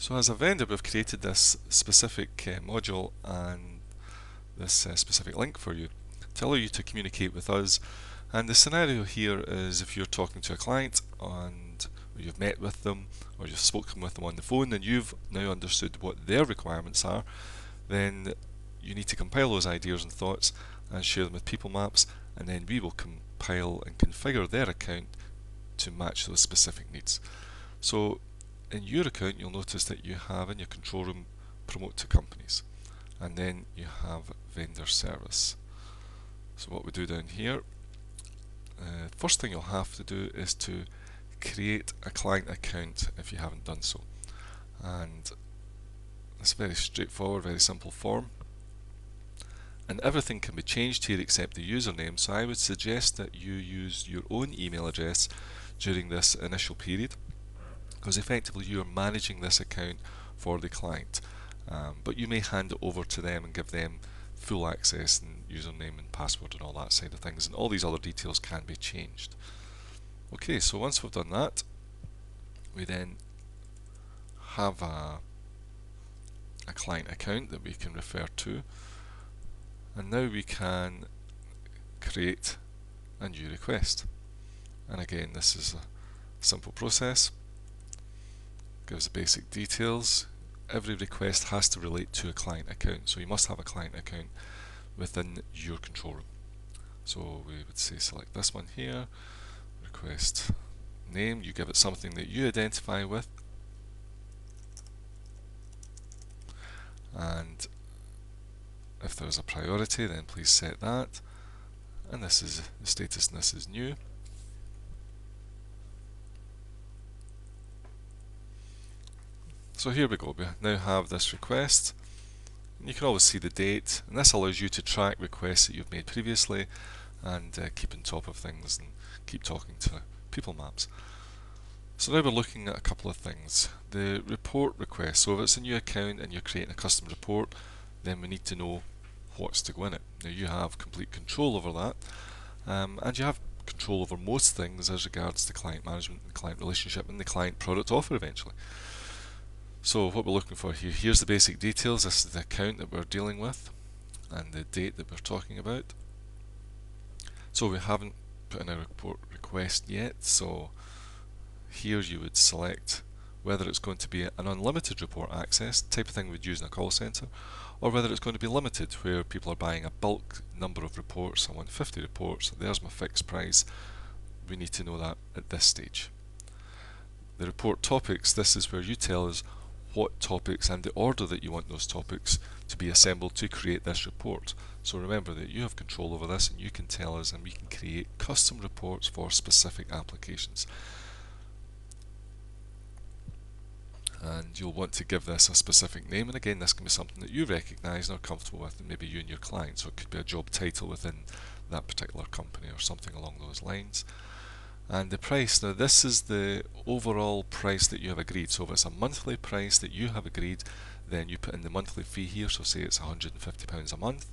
So as a vendor, we've created this specific module and this specific link for you to allow you to communicate with us. And the scenario here is if you're talking to a client and you've met with them or you've spoken with them on the phone and you've now understood what their requirements are, then you need to compile those ideas and thoughts and share them with PeopleMaps, and then we will compile and configure their account to match those specific needs. So in your account, you'll notice that you have in your control room promote to companies, and then you have vendor service. So what we do down here, first thing you'll have to do is to create a client account if you haven't done so, and it's very straightforward, very simple form, and everything can be changed here except the username. So I would suggest that you use your own email address during this initial period, because effectively you are managing this account for the client, but you may hand it over to them and give them full access and username and password and all that side of things, and all these other details can be changed. Okay, so once we've done that, we then have a client account that we can refer to, and now we can create a new request. And again, this is a simple process. Gives the basic details. Every request has to relate to a client account, so you must have a client account within your control room. So we would say select this one here, request name, you give it something that you identify with, and if there's a priority then please set that, and this is the status and this is new. So here we go, we now have this request, and you can always see the date, and this allows you to track requests that you've made previously and keep on top of things and keep talking to PeopleMaps. So now we're looking at a couple of things. The report request, so if it's a new account and you're creating a custom report, then we need to know what's to go in it. Now you have complete control over that, and you have control over most things as regards to client management and client relationship and the client product offer eventually. So what we're looking for here, here's the basic details. This is the account that we're dealing with and the date that we're talking about. So we haven't put in a report request yet, so here you would select whether it's going to be an unlimited report access, type of thing we'd use in a call center, or whether it's going to be limited, where people are buying a bulk number of reports. I want 50 reports, there's my fixed price. We need to know that at this stage. The report topics, this is where you tell us what topics and the order that you want those topics to be assembled to create this report. So remember that you have control over this, and you can tell us, and we can create custom reports for specific applications. And you'll want to give this a specific name, and again this can be something that you recognise and are comfortable with, and maybe you and your client, so it could be a job title within that particular company or something along those lines. And the price, now this is the overall price that you have agreed. So if it's a monthly price that you have agreed, then you put in the monthly fee here, so say it's £150 a month.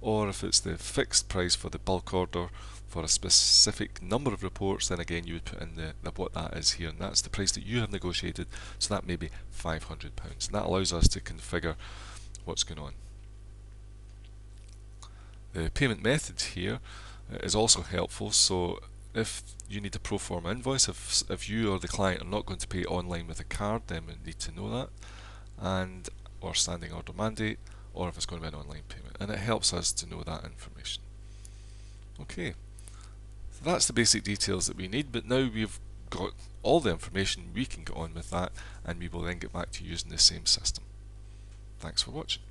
Or if it's the fixed price for the bulk order for a specific number of reports, then again you would put in what that is here, and that's the price that you have negotiated, so that may be £500. And that allows us to configure what's going on. The payment method here is also helpful, so if you need a pro forma invoice, if you or the client are not going to pay online with a card, then we need to know that, and or standing order mandate, or if it's going to be an online payment, and it helps us to know that information. Okay, so that's the basic details that we need, but now we've got all the information, we can get on with that, and we will then get back to using the same system. Thanks for watching.